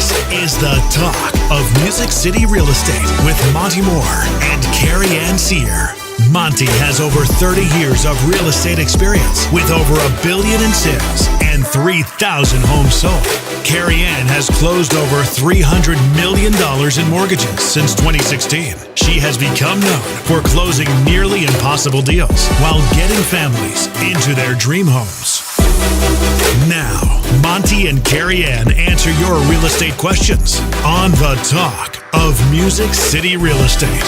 This is the talk of Music City Real Estate with Monte Mohr and Carey Ann Cyr. Monte has over 30 years of real estate experience with over $1 billion in sales and 3,000 homes sold. Carey Ann has closed over $300 million in mortgages since 2016. She has become known for closing nearly impossible deals while getting families into their dream homes. Now, Monte and Carey Ann answer your real estate questions on the talk of Music City Real Estate.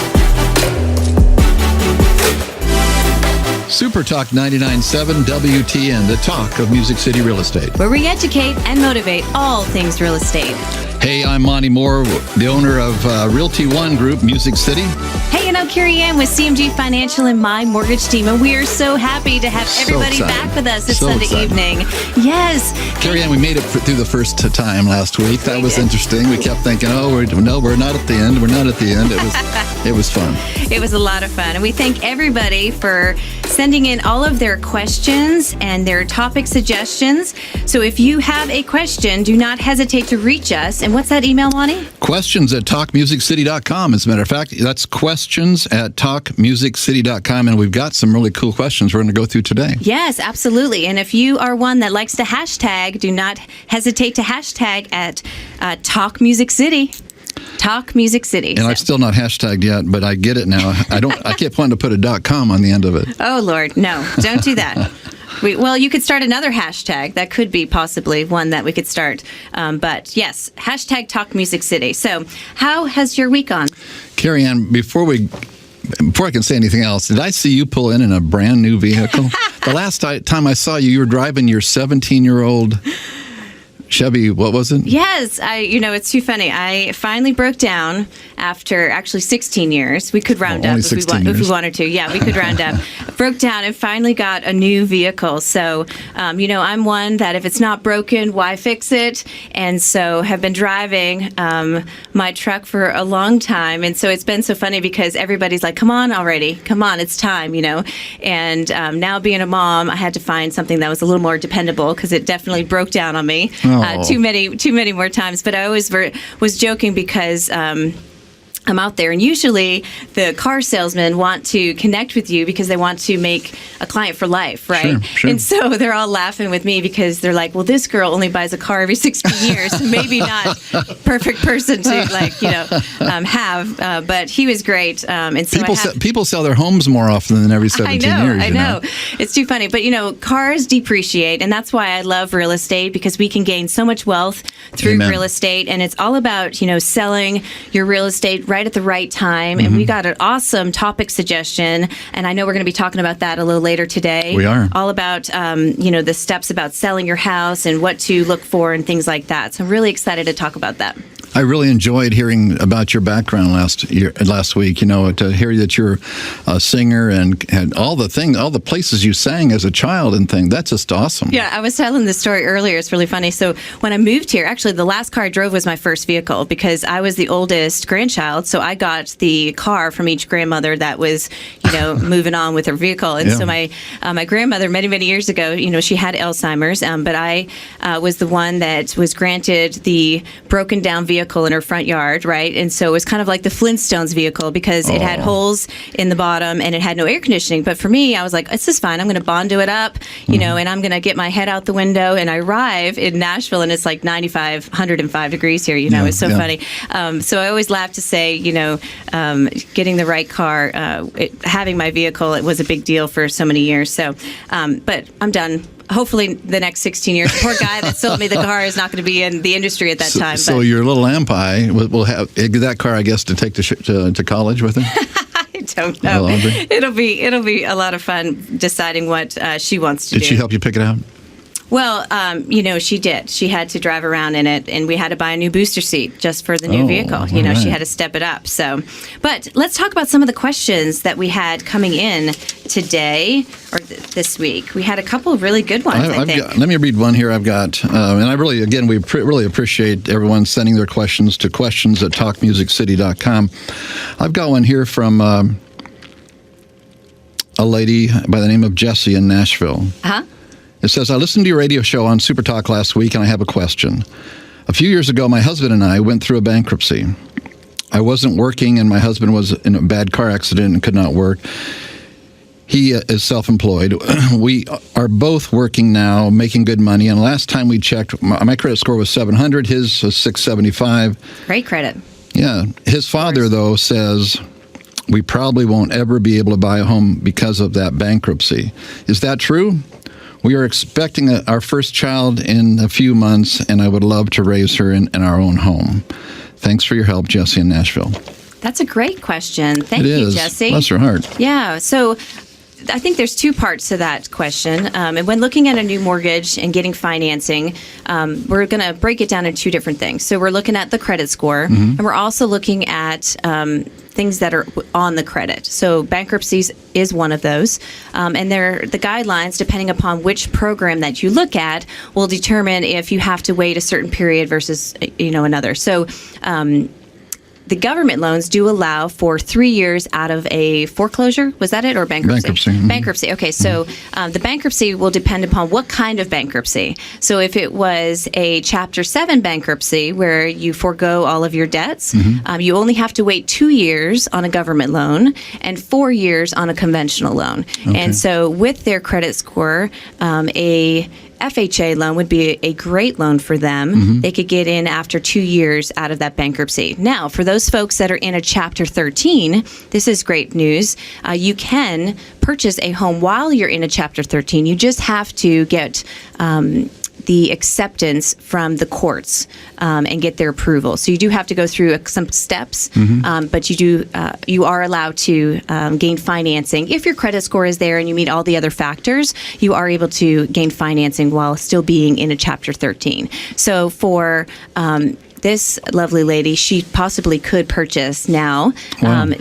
SuperTalk 99.7 WTN, the talk of Music City Real Estate. Where we educate and motivate all things real estate. Hey, I'm Monte Mohr, the owner of Realty One Group, Music City. Hey, and I'm Carey Ann with CMG Financial and my mortgage team, and we are so happy to have everybody back with us this Sunday evening. Yes. Carey Ann, we made it through the first time last week. That was interesting. We kept thinking, we're not at the end. We're not at the end. It was fun. It was a lot of fun, and we thank everybody for sending in all of their questions and their topic suggestions. So if you have a question, do not hesitate to reach us. And what's that email, Monty? Questions at talkmusiccity.com. As a matter of fact, that's questions at talkmusiccity.com. And we've got some really cool questions we're going to go through today. Yes, absolutely. And if you are one that likes to hashtag, do not hesitate to hashtag at Talk Music City. Talk Music City. And I've still not hashtagged yet, but I get it now. I keep wanting to put a .com on the end of it. Oh, Lord. No, don't do that. Well, you could start another hashtag. That could be possibly one that we could start. But yes, hashtag Talk Music City. So how has your week gone? Carey Ann, before I can say anything else, did I see you pull in a brand new vehicle? The last time I saw you were driving your 17-year-old Chevy, what was it? Yes, it's too funny. I finally broke down after actually 16 years. We could round up if we wanted to. Yeah, we could round up. Broke down and finally got a new vehicle. So, I'm one that if it's not broken, why fix it? And so have been driving my truck for a long time. And so it's been so funny because everybody's like, come on already. Come on, it's time, And now being a mom, I had to find something that was a little more dependable because it definitely broke down on me. Too many more times. But I always was joking because I'm out there, and usually the car salesmen want to connect with you because they want to make a client for life, right? Sure. And so they're all laughing with me because they're like, well, this girl only buys a car every 16 years, so maybe not perfect person to have. But he was great. And so people sell their homes more often than every 17 years. I know. It's too funny. But, cars depreciate, and that's why I love real estate, because we can gain so much wealth through real estate. And it's all about, selling your real estate right at the right time. And we got an awesome topic suggestion, and I know we're going to be talking about that a little later today. We are. All about, the steps about selling your house and what to look for and things like that. So I'm really excited to talk about that. I really enjoyed hearing about your background last week. To hear that you're a singer and had all the places you sang as a child and things. That's just awesome. Yeah, I was telling this story earlier. It's really funny. So when I moved here, actually, the last car I drove was my first vehicle because I was the oldest grandchild. So I got the car from each grandmother that was, moving on with her vehicle. And so my grandmother, many, many years ago, she had Alzheimer's, but I was the one that was granted the broken down vehicle in her front yard, right? And so it was kind of like the Flintstones vehicle because it had holes in the bottom and it had no air conditioning. But for me, I was like, this is fine. I'm going to Bondo it up, and I'm going to get my head out the window. And I arrive in Nashville and it's like 105 degrees here, It's so funny. So I always laugh to say, getting the right car, having my vehicle, it was a big deal for so many years. So, but I'm done. Hopefully the next 16 years. The poor guy that sold me the car is not going to be in the industry at that time. So your little lamp eye will have that car, I guess, to take to college with him? I don't know. It'll be a lot of fun deciding what she wants to do. Did she help you pick it out? Well, she did. She had to drive around in it, and we had to buy a new booster seat just for the new vehicle. Right. She had to step it up. So, but let's talk about some of the questions that we had coming in today or this week. We had a couple of really good ones, I think. Let me read one here I've got. And I really, again, we really appreciate everyone sending their questions to questions at talkmusiccity.com. I've got one here from a lady by the name of Jessie in Nashville. Uh-huh. It says, I listened to your radio show on SuperTalk last week, and I have a question. A few years ago, my husband and I went through a bankruptcy. I wasn't working, and my husband was in a bad car accident and could not work. He is self-employed. We are both working now, making good money. And last time we checked, my credit score was 700. His was 675. Great credit. Yeah. His father, though, says we probably won't ever be able to buy a home because of that bankruptcy. Is that true? We are expecting our first child in a few months, and I would love to raise her in our own home. Thanks for your help, Jesse in Nashville. That's a great question. Thank you, Jesse. Bless her heart. Yeah. So I think there's two parts to that question. And when looking at a new mortgage and getting financing, we're going to break it down into two different things. So we're looking at the credit score, and we're also looking at things that are on the credit. So bankruptcies is one of those. And the guidelines, depending upon which program that you look at, will determine if you have to wait a certain period versus, another. So the government loans do allow for 3 years out of a foreclosure. Was that it, or bankruptcy? Bankruptcy. Mm-hmm. Bankruptcy. Okay, so the bankruptcy will depend upon what kind of bankruptcy. So if it was a Chapter 7 bankruptcy where you forego all of your debts, you only have to wait 2 years on a government loan and 4 years on a conventional loan. Okay. And so with their credit score, a FHA loan would be a great loan for them. They could get in after 2 years out of that bankruptcy. Now, for those folks that are in a Chapter 13, this is great news. You can purchase a home while you're in a Chapter 13. You just have to get the acceptance from the courts and get their approval. So you do have to go through some steps, but you are allowed to gain financing. If your credit score is there and you meet all the other factors, you are able to gain financing while still being in a Chapter 13. So for this lovely lady, she possibly could purchase now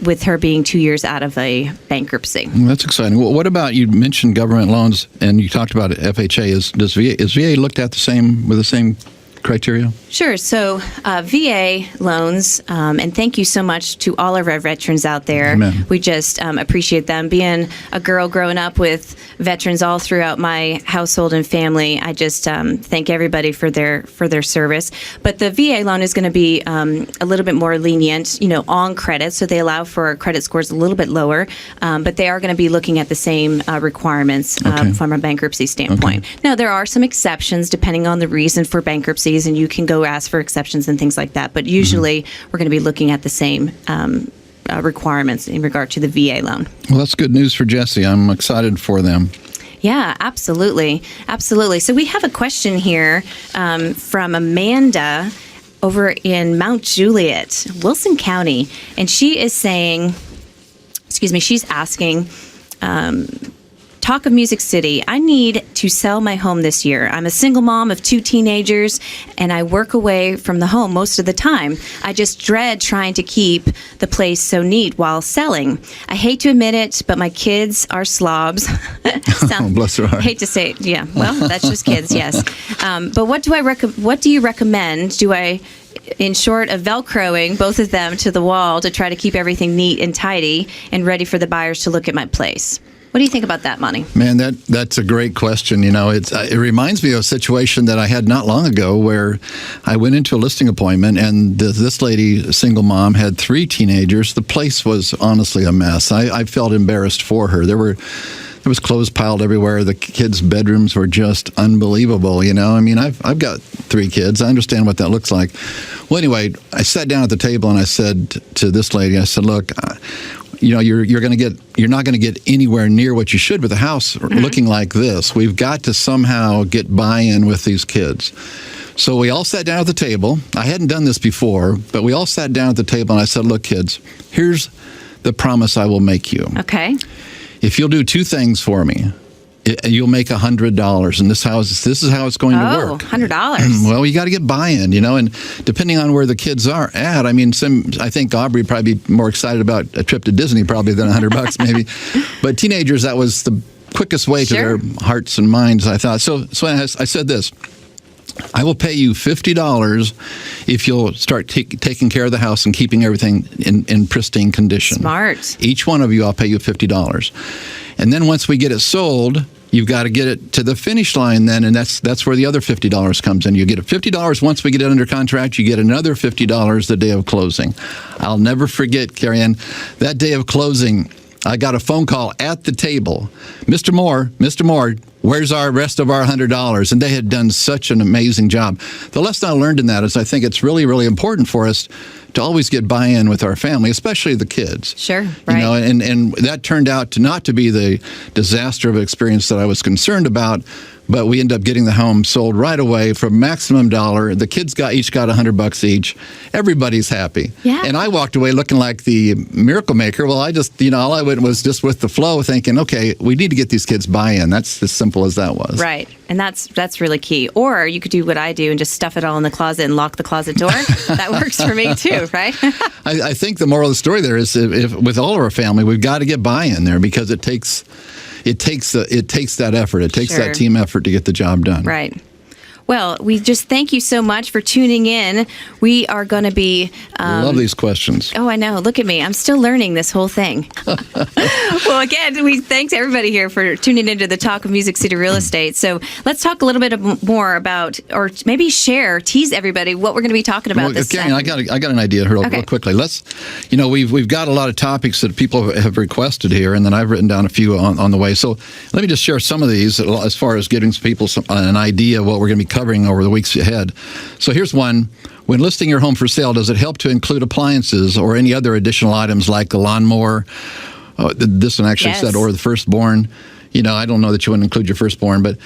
with her being 2 years out of a bankruptcy. That's exciting. Well, what about, you mentioned government loans, and you talked about FHA. Is VA looked at with the same criteria? Sure. So VA loans, and thank you so much to all of our veterans out there. Amen. We just appreciate them. Being a girl growing up with veterans all throughout my household and family, I just thank everybody for their service. But the VA loan is going to be a little bit more lenient, on credit. So they allow for credit scores a little bit lower, but they are going to be looking at the same requirements from a bankruptcy standpoint. Okay. Now, there are some exceptions depending on the reason for bankruptcies, and you can go ask for exceptions and things like that. But usually we're going to be looking at the same requirements in regard to the VA loan. Well, that's good news for Jesse. I'm excited for them. Yeah, absolutely. Absolutely. So we have a question here from Amanda over in Mount Juliet, Wilson County. And she is saying, she's asking, talk of Music City. I need to sell my home this year. I'm a single mom of 2 teenagers, and I work away from the home most of the time. I just dread trying to keep the place so neat while selling. I hate to admit it, but my kids are slobs. Oh, bless her heart. Hate to say it. Yeah, well, that's just kids, yes. But what do you recommend? Do I, in short, of Velcroing both of them to the wall to try to keep everything neat and tidy and ready for the buyers to look at my place? What do you think about that, Monty? Man, that's a great question. It reminds me of a situation that I had not long ago where I went into a listing appointment, and this lady, a single mom, had 3 teenagers. The place was honestly a mess. I felt embarrassed for her. There was clothes piled everywhere. The kids' bedrooms were just unbelievable. I've got 3 kids. I understand what that looks like. Well, anyway, I sat down at the table and I said to this lady, I said, look, you're not going to get anywhere near what you should with a house looking like this. We've got to somehow get buy-in with these kids. So we all sat down at the table. I hadn't done this before, but we all sat down at the table and I said, look, kids, here's the promise I will make you. Okay. If you'll do 2 things for me, you'll make $100, and this is how it's going to work. Oh, $100. Well, you got to get buy-in, and depending on where the kids are at, I think Aubrey would probably be more excited about a trip to Disney probably than $100 maybe. But teenagers, that was the quickest way to their hearts and minds, I thought. So I said this. I will pay you $50 if you'll start taking care of the house and keeping everything in pristine condition. Smart. Each one of you, I'll pay you $50. And then once we get it sold, you've got to get it to the finish line then, and that's where the other $50 comes in. You get $50 once we get it under contract. You get another $50 the day of closing. I'll never forget, Carey Ann, that day of closing, I got a phone call at the table. Mr. Mohr, where's our rest of our $100? And they had done such an amazing job. The lesson I learned in that is I think it's really, really important for us to always get buy-in with our family, especially the kids. Sure, right. You know, and that turned out to not to be the disaster of experience that I was concerned about, but we ended up getting the home sold right away for maximum dollar. The kids each got $100 each. Everybody's happy. Yeah. And I walked away looking like the miracle maker. Well, I just, all I went was just with the flow, thinking, okay, we need to get these kids buy-in. That's as simple as that was. Right. And that's really key. Or you could do what I do and just stuff it all in the closet and lock the closet door. That works for me too, right? I think the moral of the story there is, if with all of our family, we've got to get buy-in there, because it takes that effort. It takes Sure. that team effort to get the job done. Right. Well, we just thank you so much for tuning in. We are going to be... I love these questions. Oh, I know. Look at me. I'm still learning this whole thing. Well, again, we thanks everybody here for tuning into the Talk of Music City Real Estate. So let's talk a little bit more about, or maybe tease everybody what we're going to be talking about this Carey, I got an idea here real quickly. Let's, we've got a lot of topics that people have requested here, and then I've written down a few on the way. So let me just share some of these as far as giving people an idea of what we're going to be covering over the weeks ahead. So here's one. When listing your home for sale, does it help to include appliances or any other additional items like the lawnmower? This one actually said, or the firstborn. I don't know that you wouldn't include your firstborn, but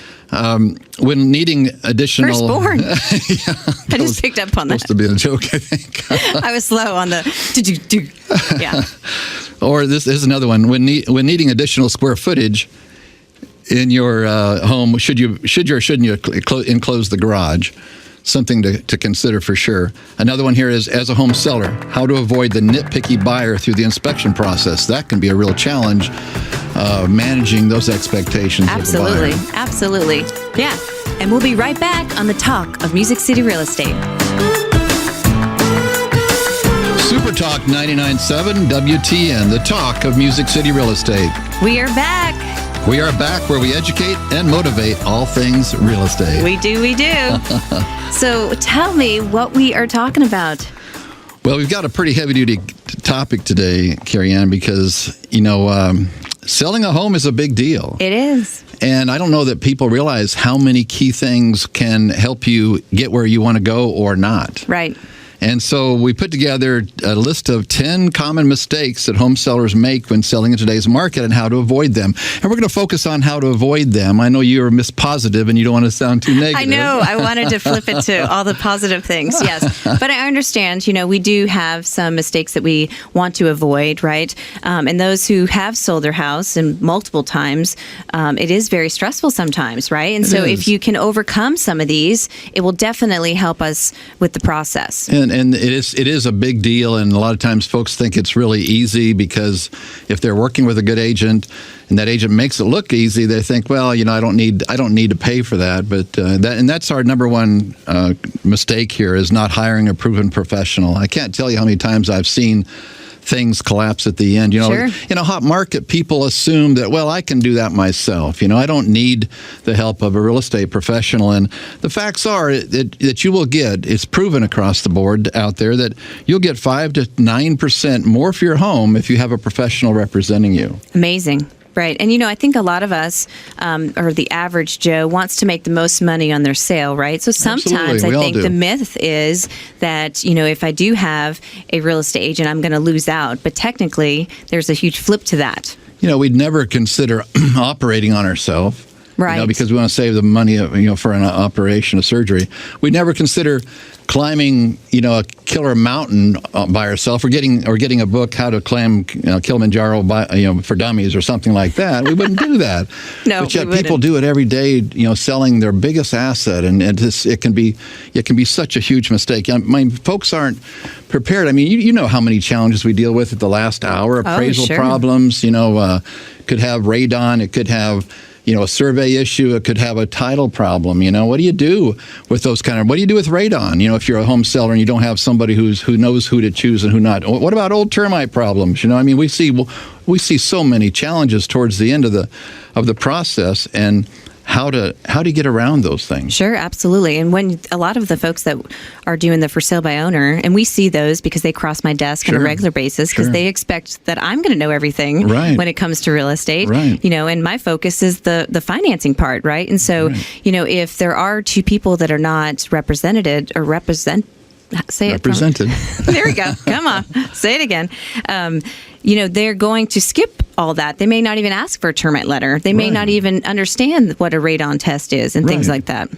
when needing additional... Firstborn? Yeah, I just picked up on that. Supposed to be a joke, I think. I was slow on the... Yeah. Or this is another one. When needing additional square footage in your home, should you or shouldn't you enclose the garage? Something to consider for sure. Another one here is, as a home seller, how to avoid the nitpicky buyer through the inspection process. That can be a real challenge, managing those expectations Absolutely. of the buyer. Absolutely. Yeah. And we'll be right back on the Talk of Music City Real Estate. SuperTalk 99.7 WTN, the Talk of Music City Real Estate. We are back. We are back where we educate and motivate all things real estate. We do. So tell me what we are talking about. Well, we've got a pretty heavy-duty topic today, Carey Ann, because, selling a home is a big deal. It is. And I don't know that people realize how many key things can help you get where you want to go or not. Right. And so we put together a list of 10 common mistakes that home sellers make when selling in today's market and how to avoid them. And we're going to focus on how to avoid them. I know you're Miss Positive and you don't want to sound too negative. I know. I wanted to flip it to all the positive things. Yes. But I understand, we do have some mistakes that we want to avoid, right? And those who have sold their house and multiple times, it is very stressful sometimes, right? And so if you can overcome some of these, it will definitely help us with the process. And it is a big deal, and a lot of times folks think it's really easy because if they're working with a good agent and that agent makes it look easy, they think, well, I don't need to pay for that. But that's our number one mistake here, is not hiring a proven professional. I can't tell you how many times I've seen things collapse at the end. Sure. In a hot market, people assume that, well, I can do that myself. I don't need the help of a real estate professional. And the facts are that you will get, it's proven across the board out there, that you'll get 5 to 9% more for your home if you have a professional representing you. Amazing. Right. And, I think a lot of us, or the average Joe, wants to make the most money on their sale, right? So sometimes I think the myth is that, if I do have a real estate agent, I'm going to lose out. But technically, there's a huge flip to that. We'd never consider operating on ourselves. Right. Because we want to save the money, for an operation, a surgery. We never consider climbing, a killer mountain by ourselves, or getting a book, How to Climb Kilimanjaro for Dummies or something like that. We wouldn't do that. No, but yet people do it every day, selling their biggest asset, and it can be such a huge mistake. Folks aren't prepared. You know how many challenges we deal with at the last hour. Appraisal problems, could have radon, it could have a survey issue. It could have a title problem. What do you do with those what do you do with radon? If you're a home seller and you don't have somebody who knows who to choose and who not. What about old termite problems? We see so many challenges towards the end of the process, and how to get around those things. Sure, absolutely. And when a lot of the folks that are doing the for sale by owner, and we see those because they cross my desk on a regular basis because they expect that I'm going to know everything when it comes to real estate. Right. And my focus is the financing part, right? And so, if there are two people that are not represented or say it. Represented. There we go. Come on. Say it again. They're going to skip all that. They may not even ask for a termite letter. They may not even understand what a radon test is and things like that.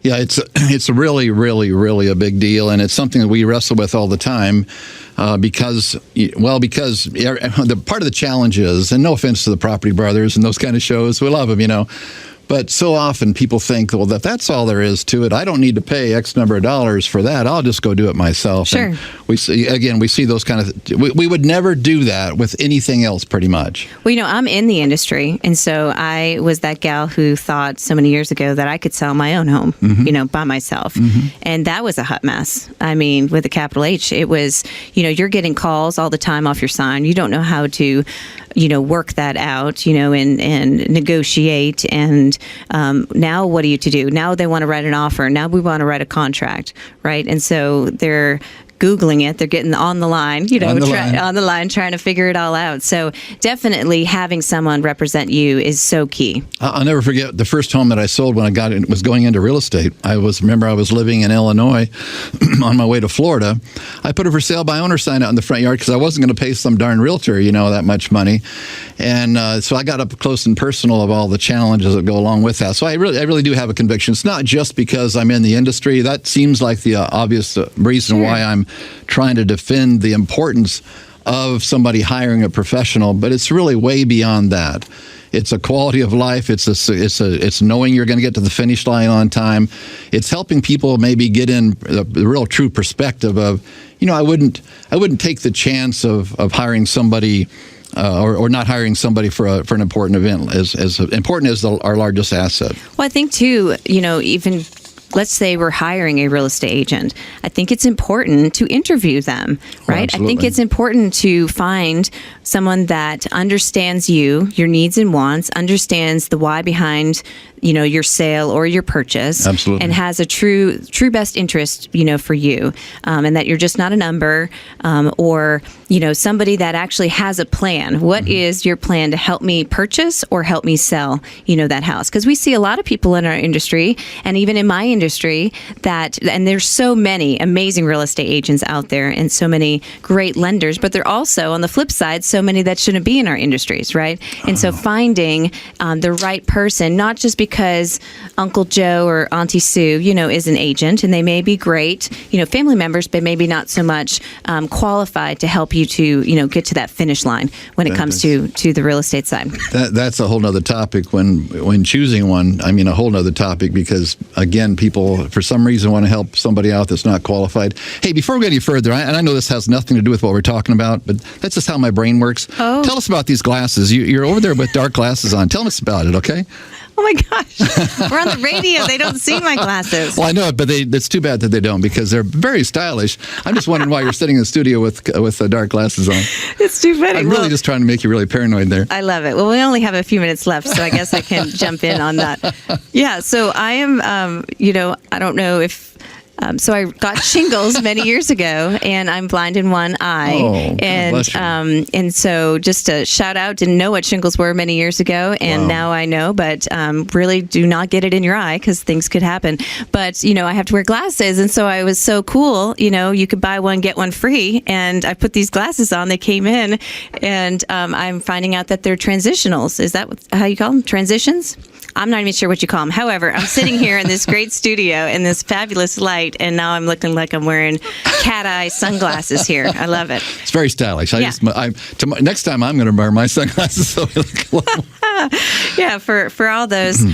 Yeah, it's really, really, really a big deal, and it's something that we wrestle with all the time because the part of the challenge is, and no offense to the Property Brothers and those kind of shows, we love them, but so often people think, well, that's all there is to it. I don't need to pay X number of dollars for that. I'll just go do it myself. Sure. And we see those kind of. We would never do that with anything else, pretty much. Well, I'm in the industry, and so I was that gal who thought so many years ago that I could sell my own home, by myself, and that was a hot mess. I mean, with a capital H, it was. You're getting calls all the time off your sign. You don't know how to, work that out, and negotiate and. Now what are you to do? Now they want to write an offer. Now we want to write a contract, right? And so they're Googling it. They're getting on the line, on the line, trying to figure it all out. So definitely having someone represent you is so key. I'll never forget the first home that I sold when I was going into real estate. I was living in Illinois on my way to Florida. I put a for sale by owner sign out in the front yard because I wasn't going to pay some darn realtor, that much money. And so I got up close and personal of all the challenges that go along with that. So I really do have a conviction. It's not just because I'm in the industry. That seems like the obvious reason why I'm trying to defend the importance of somebody hiring a professional, but it's really way beyond that. It's a quality of life. It's knowing you're going to get to the finish line on time. It's helping people maybe get in the real true perspective of, I wouldn't take the chance of hiring somebody or not hiring somebody for an important event as important as our largest asset. Well, I think too, even. Let's say we're hiring a real estate agent. I think it's important to interview them, right? I think it's important to find someone that understands you, your needs and wants, understands the why behind, your sale or your purchase. Absolutely. And has a true best interest, for you. And that you're just not a number or, somebody that actually has a plan. What is your plan to help me purchase or help me sell, that house? Because we see a lot of people in our industry and even in my industry and there's so many amazing real estate agents out there and so many great lenders, but there are also, on the flip side, so many that shouldn't be in our industries, right? And so finding the right person, not just because Uncle Joe or Auntie Sue, is an agent and they may be great, family members, but maybe not so much qualified to help you to, get to that finish line when it comes to the real estate side. That's a whole nother topic when choosing one. I mean, a whole nother topic because, again, people, for some reason, want to help somebody out that's not qualified. Hey, before we go any further, and I know this has nothing to do with what we're talking about, but that's just how my brain works. Oh. Tell us about these glasses. You're over there with dark glasses on. Tell us about it, okay? Oh my gosh. We're on the radio. They don't see my glasses. Well, I know it, but it's too bad that they don't because they're very stylish. I'm just wondering why you're sitting in the studio with dark glasses on. It's too funny. I'm really just trying to make you really paranoid there. I love it. Well, we only have a few minutes left, so I guess I can jump in on that. Yeah, so I am, I don't know if... so I got shingles many years ago, and I'm blind in one eye. Oh, bless you. And so just a shout out, didn't know what shingles were many years ago, and now I know. But really, do not get it in your eye because things could happen. But I have to wear glasses, and so I was so cool. You could buy one get one free, and I put these glasses on. They came in, and I'm finding out that they're transitionals. Is that how you call them? Transitions? I'm not even sure what you call them. However, I'm sitting here in this great studio in this fabulous light, and now I'm looking like I'm wearing cat eye sunglasses here. I love it. It's very stylish. Yeah. Next time I'm going to wear my sunglasses so I look Yeah, for all those,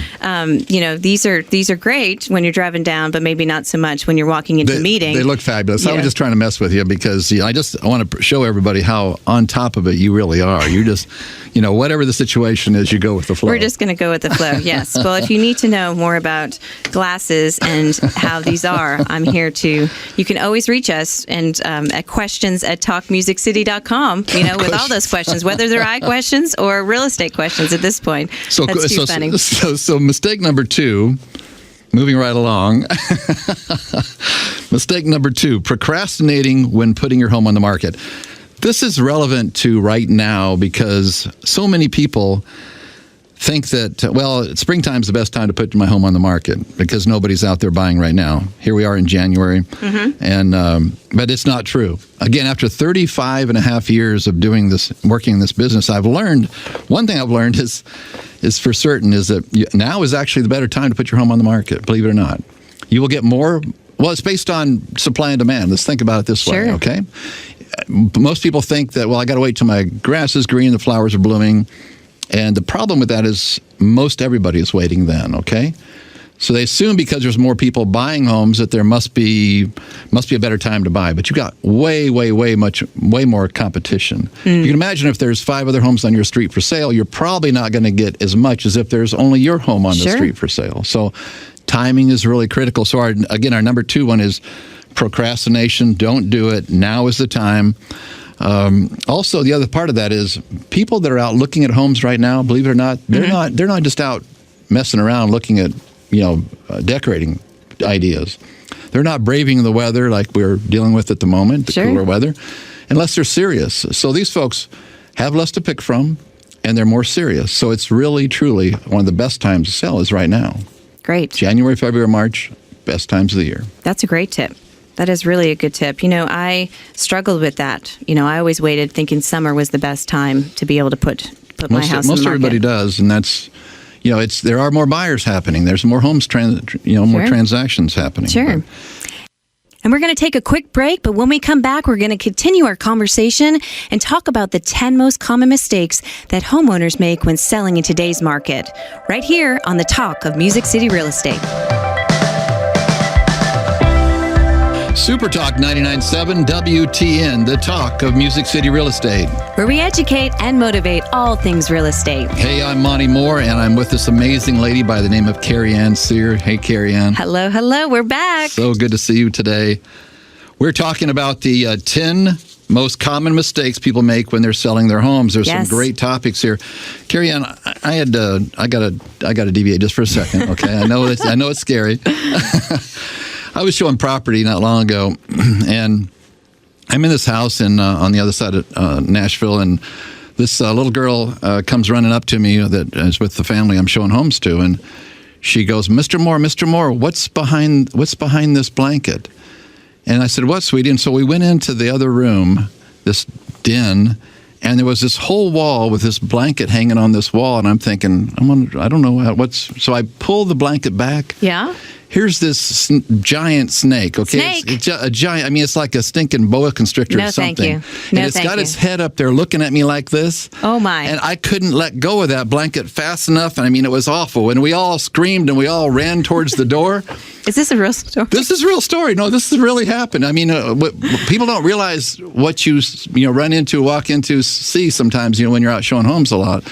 these are great when you're driving down, but maybe not so much when you're walking into a meeting. They look fabulous. Yeah. I was just trying to mess with you because I want to show everybody how on top of it you really are. You just, whatever the situation is, you go with the flow. We're just going to go with the flow, yes. Well, if you need to know more about glasses and how these are, I'm here to. You can always reach us and at questions@talkmusiccity.com, with all those questions, whether they're eye questions or real estate questions at this point. That's too funny. So mistake number 2, moving right along. Mistake number 2, procrastinating when putting your home on the market. This is relevant to right now because so many people think that, springtime's the best time to put my home on the market because nobody's out there buying right now. Here we are in January, but it's not true. Again, after 35 and a half years of doing this, working in this business, one thing I've learned is for certain is that now is actually the better time to put your home on the market, believe it or not. You will get more. Well, it's based on supply and demand. Let's think about it this way, okay? Most people think that, I got to wait till my grass is green, the flowers are blooming. And the problem with that is most everybody is waiting then, okay? So they assume because there's more people buying homes that there must be a better time to buy. But you got way more competition. You can imagine if there's 5 other homes on your street for sale, you're probably not going to get as much as if there's only your home on the street for sale. So timing is really critical. So our number 2 one is procrastination. Don't do it. Now is the time. Also, the other part of that is people that are out looking at homes right now, believe it or not, they're not just out messing around looking at, decorating ideas. They're not braving the weather like we're dealing with at the moment, the cooler weather, unless they're serious. So these folks have less to pick from and they're more serious. So it's really, truly one of the best times to sell is right now. Great. January, February, March, best times of the year. That's a great tip. That is really a good tip. I struggled with that. I always waited thinking summer was the best time to be able to put my house on the market. Most everybody does, and that's, there are more buyers happening. There's more homes, more transactions happening. Sure. And we're going to take a quick break, but when we come back, we're going to continue our conversation and talk about the 10 most common mistakes that homeowners make when selling in today's market. Right here on the Talk of Music City Real Estate. SuperTalk 99.7 WTN, the talk of Music City Real Estate. Where we educate and motivate all things real estate. Hey, I'm Monte Mohr, and I'm with this amazing lady by the name of Carey Ann Cyr. Hey, Carey Ann. Hello. We're back. So good to see you today. We're talking about the 10 most common mistakes people make when they're selling their homes. There's some great topics here. Carey Ann, I got to deviate just for a second, okay? I know it's scary. I was showing property not long ago, and I'm in this house on the other side of Nashville, and this little girl comes running up to me that is with the family I'm showing homes to, and she goes, Mr. Mohr, what's behind this blanket? And I said, what, sweetie? And so we went into the other room, this den, and there was this whole wall with this blanket hanging on this wall, and I'm thinking, I don't know so I pulled the blanket back. Yeah. Here's this giant snake, okay? Snake? It's a giant, it's like a stinking boa constrictor or something. No, thank you. And it's got its head up there looking at me like this. Oh, my. And I couldn't let go of that blanket fast enough. And it was awful. And we all screamed and we all ran towards the door. Is this a real story? This is a real story. No, this has really happened. People don't realize what you run into, walk into, see sometimes, when you're out showing homes a lot.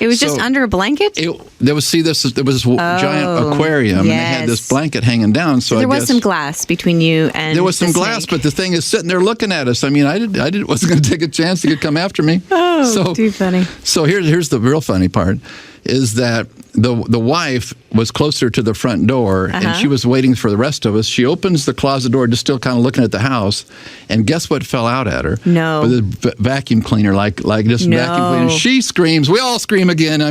It was just under a blanket? There was this giant aquarium, and they had this blanket hanging down. So there was some glass between you and there was some glass, but the thing is sitting there looking at us. I wasn't going to take a chance to come after me. Oh, too funny. So here's the real funny part, is that the wife was closer to the front door, and she was waiting for the rest of us. She opens the closet door, just still kind of looking at the house, and guess what fell out at her? No. With a vacuum cleaner, vacuum cleaner. She screams. We all scream again.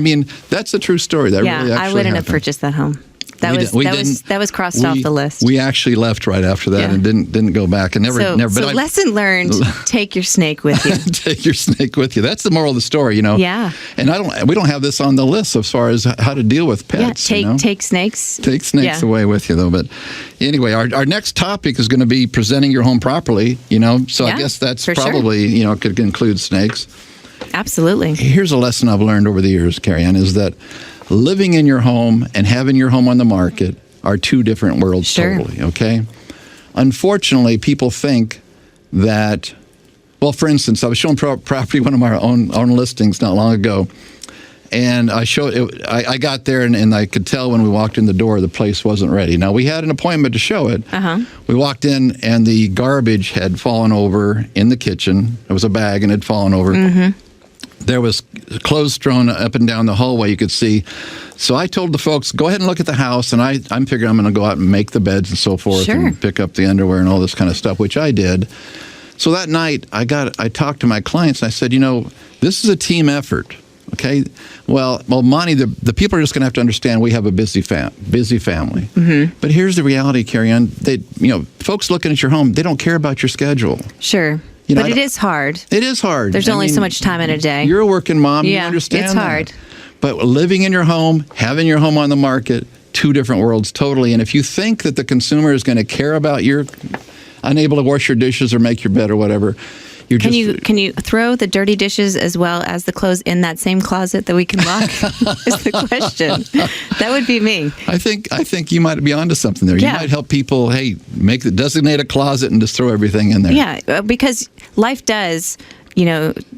That's a true story. That really actually I wouldn't happened. have purchased that home. That was crossed off the list. We actually left right after that and didn't go back and never. So lesson learned: take your snake with you. Take your snake with you. That's the moral of the story, Yeah. And we don't have this on the list as far as how to deal with pets. Yeah. Take snakes. Take snakes away with you, though. But anyway, our next topic is going to be presenting your home properly. So I guess that's probably could include snakes. Absolutely. Here's a lesson I've learned over the years, Carey Ann, is that living in your home and having your home on the market are two different worlds. Sure. Totally, okay? Unfortunately, people think that, well, for instance, I was showing property, one of my own listings not long ago, and I showed it. I got there, and I could tell when we walked in the door the place wasn't ready. Now, we had an appointment to show it. We walked in, and the garbage had fallen over in the kitchen. It was a bag, and it had fallen over. There was clothes thrown up and down the hallway, you could see. So I told the folks, go ahead and look at the house, and I'm figuring I'm going to go out and make the beds and so forth, and pick up the underwear and all this kind of stuff, which I did. So that night, I talked to my clients, and I said, this is a team effort. Okay, well, Monte, the people are just going to have to understand we have a busy family. But here's the reality, Carey Ann. Folks looking at your home, they don't care about your schedule. Sure. But it is hard. It is hard. There's only so much time in a day. You're a working mom. Yeah, you understand it's hard. That. But living in your home, having your home on the market, two different worlds totally. And if you think that the consumer is going to care about your unable to wash your dishes or make your bed or whatever, can you throw the dirty dishes as well as the clothes in that same closet that we can lock? Is the question. That would be me. I think you might be onto something there. Yeah. You might help people, designate a closet and just throw everything in there. Yeah, because life does,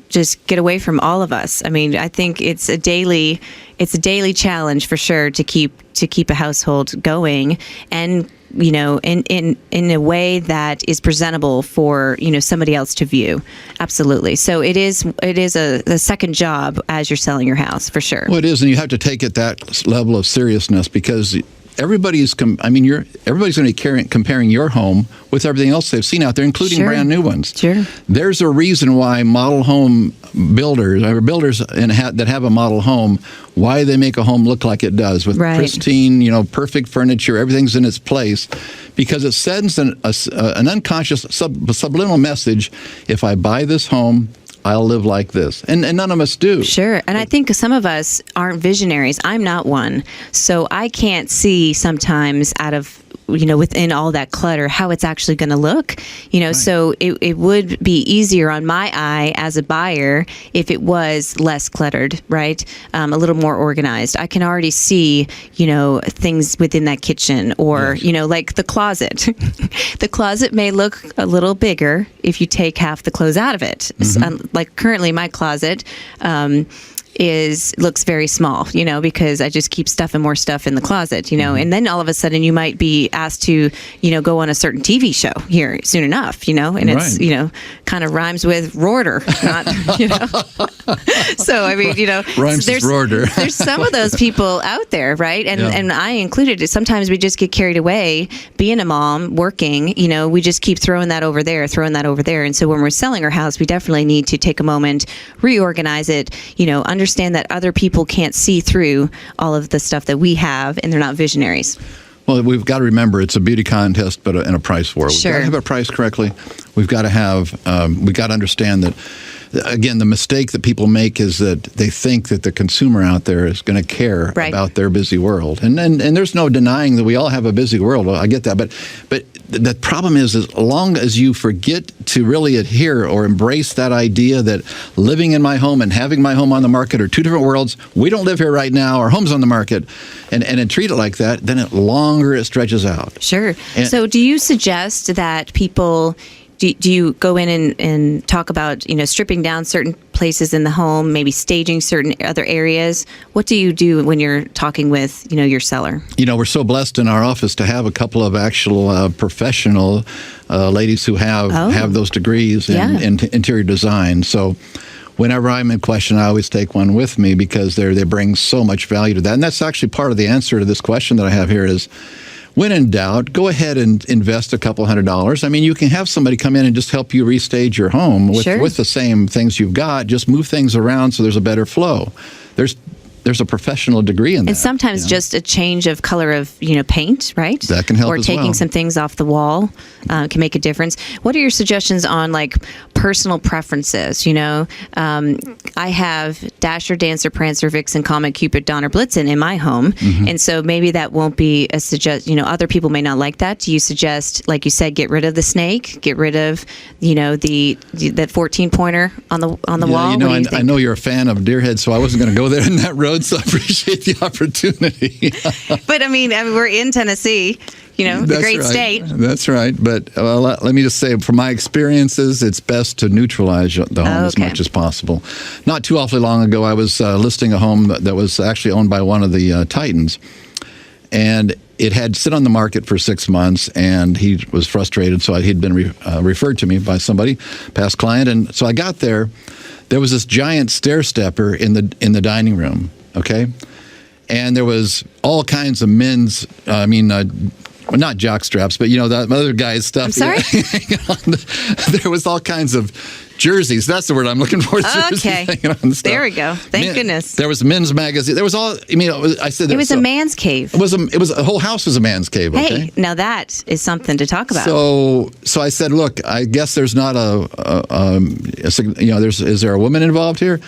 just get away from all of us. I mean, I think it's a daily challenge for sure to keep a household going, and in a way that is presentable for somebody else to view. Absolutely. So it is a second job as you're selling your house, for sure. Well, it is, and you have to take it that level of seriousness, because everybody's going to be comparing your home with everything else they've seen out there, including brand new ones. Sure. There's a reason why model home builders, or builders that have a model home, why they make a home look like it does, with pristine, perfect furniture, everything's in its place, because it sends an unconscious subliminal message. If I buy this home, I'll live like this. And none of us do. Sure. And I think some of us aren't visionaries. I'm not one. So I can't see sometimes out of, within all that clutter, how it's actually going to look. So it would be easier on my eye as a buyer if it was less cluttered, right? A little more organized. I can already see, things within that kitchen, or, like the closet. The closet may look a little bigger if you take half the clothes out of it. Like currently my closet looks very small, because I just keep stuffing more stuff in the closet, and then all of a sudden you might be asked to, go on a certain TV show here soon enough, and it's, kind of rhymes with Rorter, not, So, I mean, rhymes with Rorter. There's some of those people out there, right? And I included it. Sometimes we just get carried away being a mom, working, we just keep throwing that over there. And so when we're selling our house, we definitely need to take a moment, reorganize it, understand that other people can't see through all of the stuff that we have, and they're not visionaries. Well, we've got to remember it's a beauty contest, but in a price war. We've got to have it priced correctly. We've got to understand that, again, the mistake that people make is that they think that the consumer out there is going to care about their busy world. And there's no denying that we all have a busy world. I get that. But the problem is, as long as you forget to really adhere or embrace that idea that living in my home and having my home on the market are two different worlds, we don't live here right now, our home's on the market, and treat it like that, then longer it stretches out. Sure. So do you suggest that people... Do you go in and talk about, stripping down certain places in the home, maybe staging certain other areas? What do you do when you're talking with, your seller? We're so blessed in our office to have a couple of actual professional ladies who have those degrees in interior design. So whenever I'm in question, I always take one with me, because they bring so much value to that. And that's actually part of the answer to this question that I have here is, when in doubt, go ahead and invest a couple $100. I mean, you can have somebody come in and just help you restage your home with the same things you've got. Just move things around so there's a better flow. there's a professional degree in that. And sometimes just a change of color of, paint, right? That can help or as taking well. some things off the wall can make a difference. What are your suggestions on like personal preferences? I have Dasher, Dancer, Prancer, Vixen, Comet, Cupid, Donner, Blitzen in my home. And so maybe that won't be a other people may not like that. Do you suggest, like you said, get rid of the snake, get rid of, the 14 pointer on the wall? What do you think? I know you're a fan of deerhead, so I wasn't going to go there in that road, so I appreciate the opportunity. But I mean, we're in Tennessee, the great state. That's right. But let me just say, from my experiences, it's best to neutralize the home as much as possible. Not too awfully long ago, I was listing a home that was actually owned by one of the Titans, and it had sit on the market for 6 months, and he was frustrated, so he'd been referred to me by somebody, past client, and so I got there. There was this giant stair stepper in the dining room, okay? And there was all kinds of men's, not jock straps, but the other guy's stuff. I'm sorry? There was all kinds of jerseys. That's the word I'm looking for. Okay. There we go. Thank goodness. There was men's magazine. There was all, I said. It was a man's cave. It was a whole house was a man's cave, okay? Hey, now that is something to talk about. So I said, look, I guess there's not is there a woman involved here?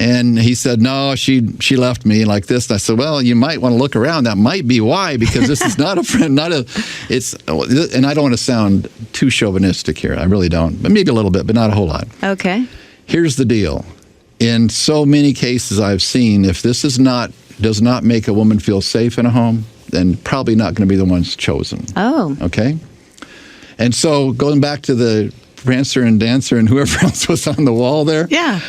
And he said, no, she left me like this. And I said, well, you might want to look around. That might be why, because this is not a friend, and I don't want to sound too chauvinistic here. I really don't, but maybe a little bit, but not a whole lot. Okay. Here's the deal. In so many cases I've seen, if this does not make a woman feel safe in a home, then probably not going to be the ones chosen. Oh. Okay. And so going back to the Prancer and Dancer and whoever else was on the wall there. Yeah.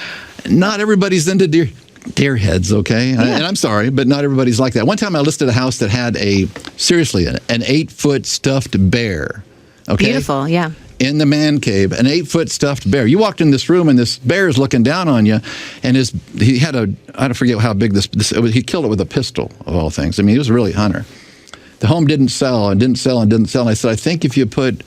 Not everybody's into deer heads, okay? Yeah. And I'm sorry, but not everybody's like that. One time I listed a house that had an 8-foot stuffed bear, okay? Beautiful, yeah. In the man cave, an 8-foot stuffed bear. You walked in this room and this bear is looking down on you, and he had I don't forget how big he killed it with a pistol, of all things. I mean, he was really a hunter. The home didn't sell. And I said, I think if you put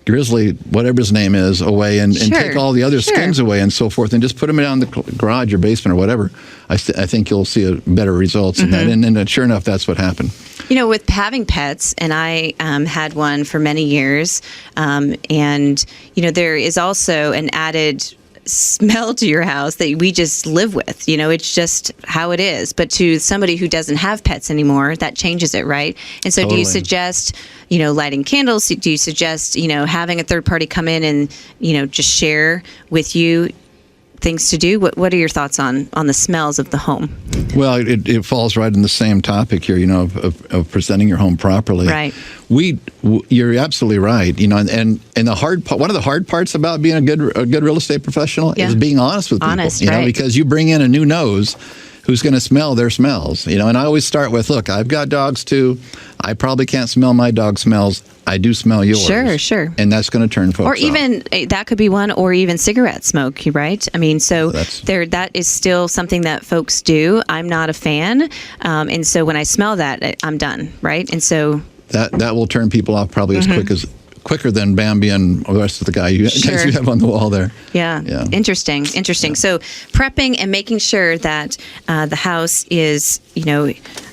Grizzly, whatever his name is, away and take all the other skins away and so forth, and just put them down in the garage or basement or whatever, I think you'll see better results in that. And sure enough, that's what happened. With having pets, and I had one for many years, and there is also an added smell to your house that we just live with. It's just how it is. But to somebody who doesn't have pets anymore, that changes it, right? And so do you suggest, lighting candles? Do you suggest, having a third party come in and, just share with you things to do? What are your thoughts on the smells of the home? Well, it falls right in the same topic here, of presenting your home properly. Right. You're absolutely right. And the hard part, one of the hard parts about being a good real estate professional is being honest with people. Right. Because you bring in a new nose who's going to smell their smells. And I always start with, look, I've got dogs too. I probably can't smell my dog smells. I do smell yours. Sure. And that's going to turn folks Or even, that could be one, or even cigarette smoke, right? I mean, so that is still something that folks do. I'm not a fan. And so when I smell that, I'm done, right? And so that will turn people off probably quicker than Bambi and the rest of the guys you have on the wall there. Yeah. Interesting. Yeah. So prepping and making sure that the house is,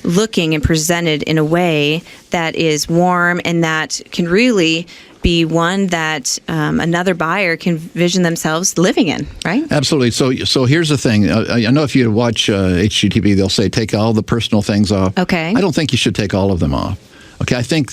looking and presented in a way that is warm and that can really be one that another buyer can vision themselves living in, right? Absolutely. So here's the thing. I know if you watch HGTV, they'll say take all the personal things off. Okay. I don't think you should take all of them off. Okay, I think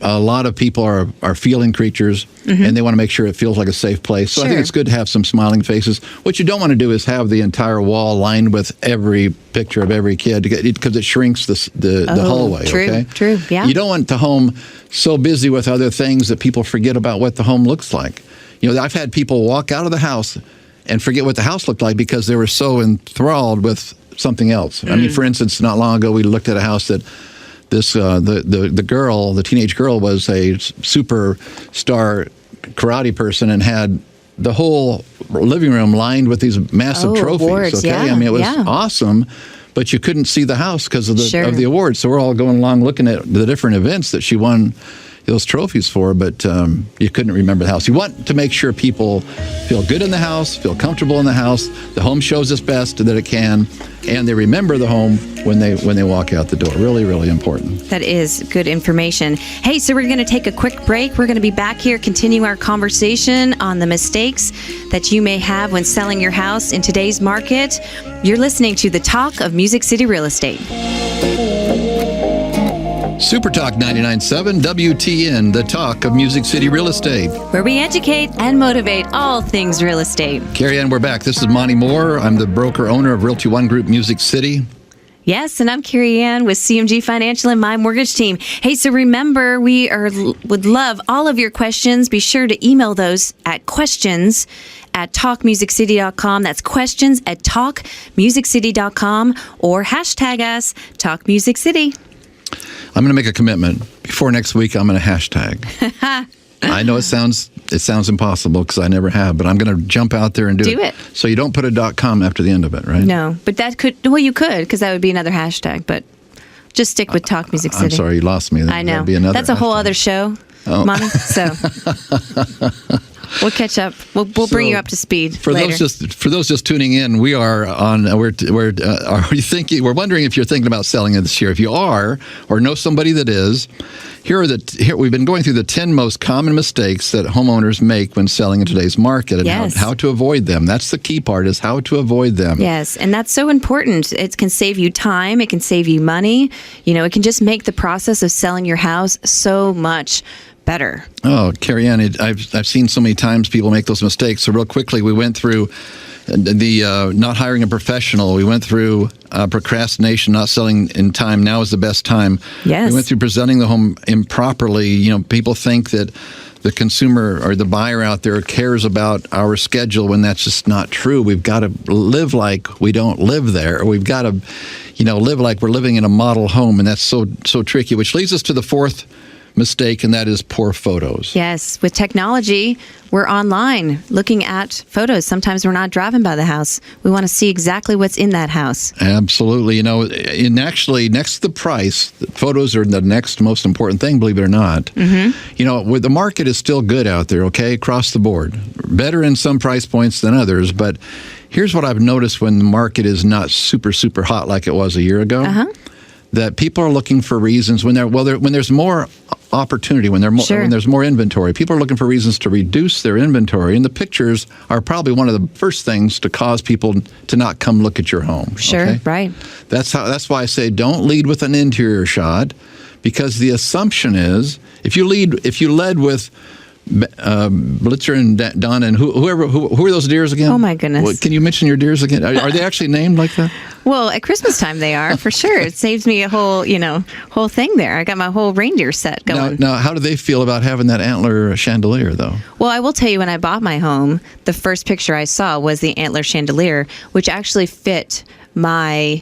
a lot of people are feeling creatures, and they want to make sure it feels like a safe place. So I think it's good to have some smiling faces. What you don't want to do is have the entire wall lined with every picture of every kid, because it shrinks the hallway. True, yeah. You don't want the home so busy with other things that people forget about what the home looks like. I've had people walk out of the house and forget what the house looked like because they were so enthralled with something else. I mean, for instance, not long ago we looked at a house that the teenage girl was a superstar karate person and had the whole living room lined with these massive trophies. Awards, okay, I mean it was awesome, but you couldn't see the house because of the awards. So we're all going along looking at the different events that she won. those trophies for, but you couldn't remember the house. You want to make sure people feel good in the house, feel comfortable in the house, the home shows its best that it can, and they remember the home when they walk out the door. Really, really important. That is good information. Hey, so we're going to take a quick break. We're going to be back here, continue our conversation on the mistakes that you may have when selling your house in today's market. You're listening to the Talk of Music City Real Estate. SuperTalk 99.7 WTN, the talk of Music City Real Estate. Where we educate and motivate all things real estate. Carey Ann, we're back. This is Monte Mohr. I'm the broker owner of Realty One Group Music City. Yes, and I'm Carey Ann with CMG Financial and my mortgage team. Hey, so remember, would love all of your questions. Be sure to email those at questions@talkmusiccity.com. That's questions@talkmusiccity.com, or hashtag us TalkMusicCity. I'm going to make a commitment. Before next week, I'm going to hashtag. I know it sounds impossible because I never have, but I'm going to jump out there and do it. So you don't put a .com after the end of it, right? No, but you could, because that would be another hashtag, but just stick with Talk Music City. I'm sorry, you lost me. I know. Be another That's a whole hashtag. other show, Oh. Monty, so we'll catch up. We'll bring you up to speed for later. those just tuning in, we are on. We're wondering if you're thinking about selling it this year. If you are, or know somebody that is, here we've been going through the 10 most common mistakes that homeowners make when selling in today's market, and Yes. how to avoid them. That's the key part, is how to avoid them. Yes, and that's so important. It can save you time. It can save you money. It can just make the process of selling your house so much better. Oh, Carey Ann, I've seen so many times people make those mistakes. So real quickly, we went through the not hiring a professional. We went through procrastination, not selling in time. Now is the best time. Yes. We went through presenting the home improperly. People think that the consumer or the buyer out there cares about our schedule when that's just not true. We've got to live like we don't live there. We've got to, live like we're living in a model home, and that's so tricky, which leads us to the fourth mistake, and that is poor photos. Yes, with technology, we're online looking at photos. Sometimes we're not driving by the house. We want to see exactly what's in that house. Absolutely. And actually, next to the price, photos are the next most important thing, believe it or not. Mm-hmm. The market is still good out there, okay, across the board. Better in some price points than others, but here's what I've noticed when the market is not super, super hot like it was a year ago. That people are looking for reasons when there's more opportunity, when there's more inventory. People are looking for reasons to reduce their inventory, and the pictures are probably one of the first things to cause people to not come look at your home. Sure, okay? Right. That's why I say don't lead with an interior shot, because the assumption is if you led with Blitzer and Don and who are those deers again? Oh my goodness! Can you mention your deers again? Are they actually named like that? Well, at Christmas time they are, for sure. It saves me a whole thing there. I got my whole reindeer set going. Now, how do they feel about having that antler chandelier, though? Well, I will tell you, when I bought my home, the first picture I saw was the antler chandelier, which actually fit my.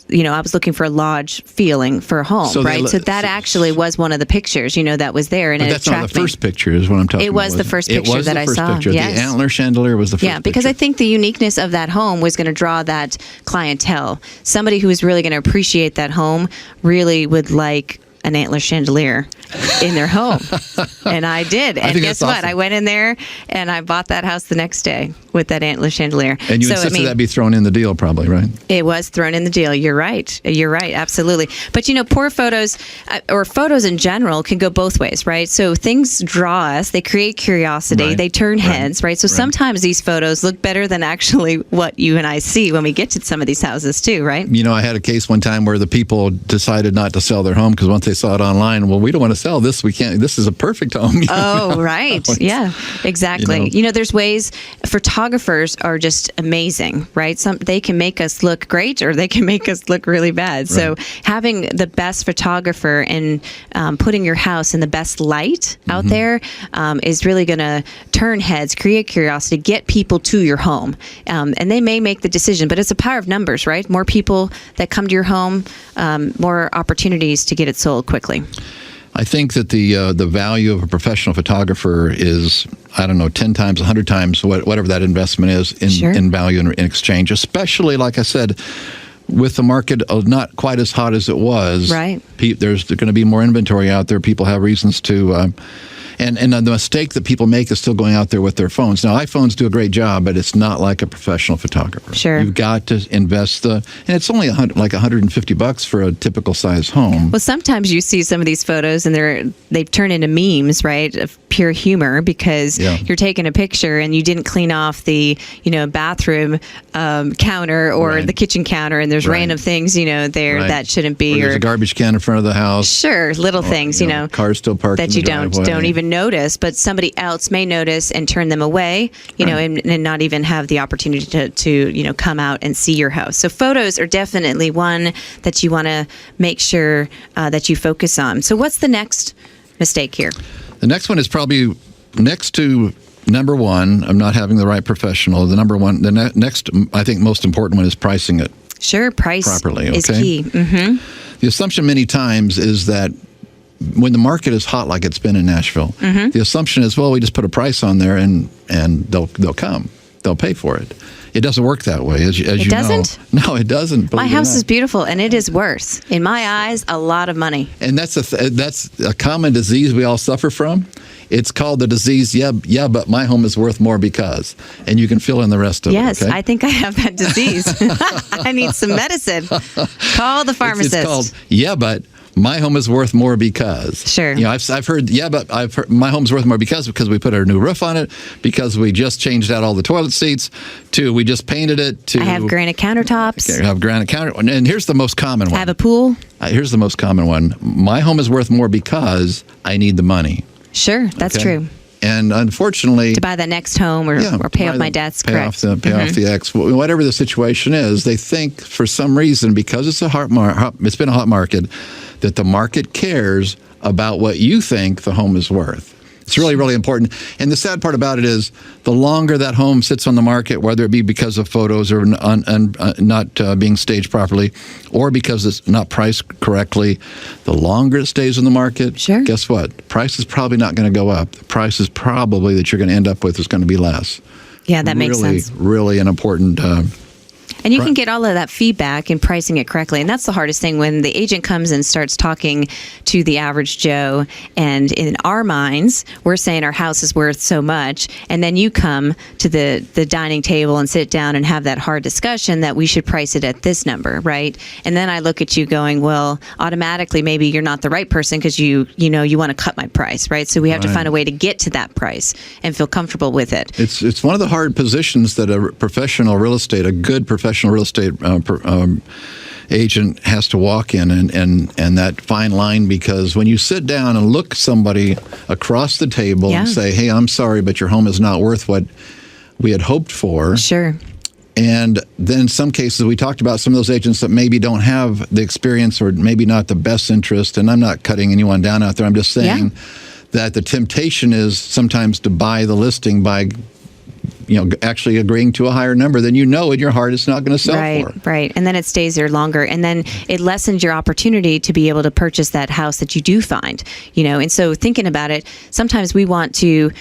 I was looking for a lodge feeling for a home, right? So that actually was one of the pictures, that was there, and it attracted me. That's not the first picture, is what I'm talking about. It was the first picture that I saw. Yes. The antler chandelier was the first picture. Yeah, because I think the uniqueness of that home was going to draw that clientele. Somebody who was really going to appreciate that home really would like an antler chandelier in their home. And I did. And guess what? Awesome. I went in there and I bought that house the next day with that antler chandelier. And you insisted that be thrown in the deal, probably, right? It was thrown in the deal. You're right. Absolutely. But poor photos or photos in general can go both ways, right? So things draw us, they create curiosity, they turn heads, right? So sometimes these photos look better than actually what you and I see when we get to some of these houses too, right? I had a case one time where the people decided not to sell their home because once they saw it online, well, we don't want to sell this. We can't. This is a perfect home. Oh, right. Yeah, exactly. There's ways. Photographers are just amazing, right? They can make us look great, or they can make us look really bad. Right. So having the best photographer and putting your house in the best light out there is really going to turn heads, create curiosity, get people to your home, and they may make the decision. But it's a power of numbers, right? More people that come to your home, more opportunities to get it sold quickly. I think that the value of a professional photographer is, 10 times, 100 times whatever that investment is in value in exchange, especially, like I said, with the market not quite as hot as it was, Right. There's going to be more inventory out there. People have reasons to, and the mistake that people make is still going out there with their phones. Now, iPhones do a great job, but it's not like a professional photographer. Sure. You've got to invest and it's only like $150 for a typical size home. Well, sometimes you see some of these photos and they've turned into memes, right, of pure humor because you're taking a picture and you didn't clean off the, bathroom counter or the kitchen counter, and there's random things, there that shouldn't be. Or there's a garbage can in front of the house. Sure, little things, cars still parked that in the you driveway. don't even notice, but somebody else may notice and turn them away, and not even have the opportunity to come out and see your house. So photos are definitely one that you want to make sure that you focus on. So what's the next mistake here? The next one is probably next to number one, I'm not having the right professional. The number one, the next, I think, most important one is pricing it. Sure, price properly, is okay? key. Mm-hmm. The assumption many times is that when the market is hot like it's been in Nashville, the assumption is, well, we just put a price on there and they'll come. They'll pay for it. It doesn't work that way, as you know. It doesn't? No, it doesn't. My house is beautiful, and it is worth, in my eyes, a lot of money. And that's a common disease we all suffer from. It's called the disease, but my home is worth more because. And you can fill in the rest of it. Yes, okay? I think I have that disease. I need some medicine. Call the pharmacist. It's called, but my home is worth more because. Sure. I've heard, I've heard my home's worth more because we put our new roof on it, because we just changed out all the toilet seats, to we just painted it, to I have granite countertops. I have granite counter. And here's the most common one. I have a pool. Here's the most common one. My home is worth more because I need the money. Sure, that's true. And unfortunately, to buy the next home or pay off my debts, correct? Pay off the ex, whatever the situation is. They think for some reason, because it's it's been a hot market, that the market cares about what you think the home is worth. It's really, really important. And the sad part about it is the longer that home sits on the market, whether it be because of photos or not being staged properly, or because it's not priced correctly, the longer it stays on the market, guess what? Price is probably not going to go up. The price is probably that you're going to end up with is going to be less. Yeah, that makes sense. Really an important and you can get all of that feedback in pricing it correctly. And that's the hardest thing when the agent comes and starts talking to the average Joe. And in our minds, we're saying our house is worth so much. And then you come to the dining table and sit down and have that hard discussion that we should price it at this number, right? And then I look at you going, well, automatically, maybe you're not the right person because you want to cut my price, right? So we have to find a way to get to that price and feel comfortable with it. It's one of the hard positions that a professional real estate, a good professional real estate agent has to walk in, and that fine line, because when you sit down and look somebody across the table and say, hey, I'm sorry, but your home is not worth what we had hoped for. Sure. And then in some cases, we talked about some of those agents that maybe don't have the experience or maybe not the best interest, and I'm not cutting anyone down out there. I'm just saying that the temptation is sometimes to buy the listing by actually agreeing to a higher number than in your heart it's not going to sell for. Right. And then it stays there longer. And then it lessens your opportunity to be able to purchase that house that you do find, And so thinking about it, sometimes we want to,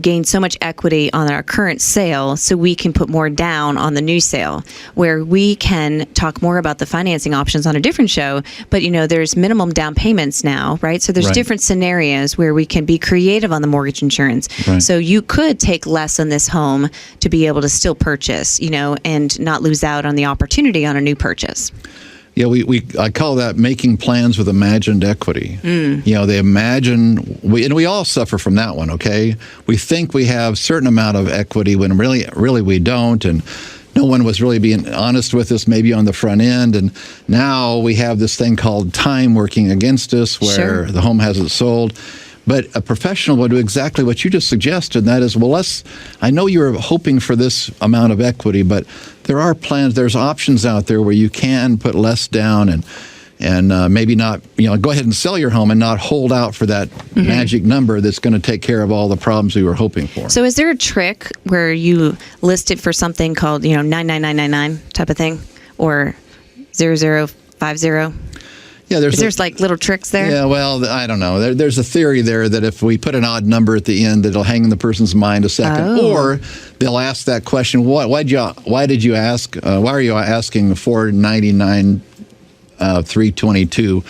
gain so much equity on our current sale so we can put more down on the new sale, where we can talk more about the financing options on a different show. But, there's minimum down payments now, right? So there's different scenarios where we can be creative on the mortgage insurance. Right. So you could take less on this home to be able to still purchase, and not lose out on the opportunity on a new purchase. Yeah, I call that making plans with imagined equity. They imagine, we all suffer from that one, okay? We think we have a certain amount of equity when really we don't, and no one was really being honest with us maybe on the front end, and now we have this thing called time working against us where the home hasn't sold. But a professional will do exactly what you just suggested, and that is, I know you're hoping for this amount of equity, but there are plans, there's options out there where you can put less down and maybe not, go ahead and sell your home and not hold out for that magic number that's going to take care of all the problems we were hoping for. So is there a trick where you list it for something called, 99999 type of thing, or 0050? Yeah, Is there like little tricks there? Yeah, well, I don't know. There's a theory there that if we put an odd number at the end, it'll hang in the person's mind a second. Oh. Or they'll ask that question, why did you ask, why are you asking 499, 322?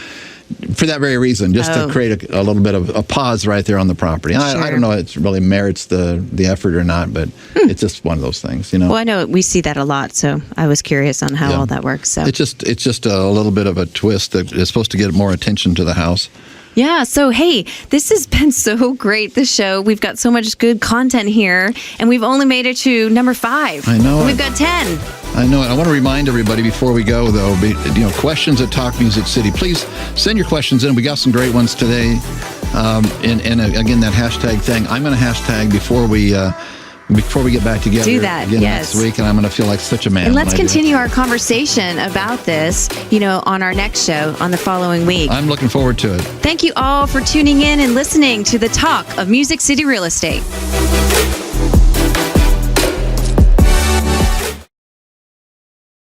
For that very reason, just to create a little bit of a pause right there on the property. I don't know if it really merits the effort or not, but it's just one of those things, you know. Well, I know we see that a lot, so I was curious on how all that works. So it's just a little bit of a twist that is supposed to get more attention to the house. Yeah, so hey, this has been so great, this show. We've got so much good content here, and we've only made it to number 5. I know. And we've got 10. I know it. I want to remind everybody before we go, though, questions at Talk Music City. Please send your questions in. We got some great ones today. And again, that hashtag thing, I'm going to hashtag before we get back together again next week, and I'm going to feel like such a man. And let's continue our conversation about this, on our next show on the following week. I'm looking forward to it. Thank you all for tuning in and listening to the Talk of Music City Real Estate.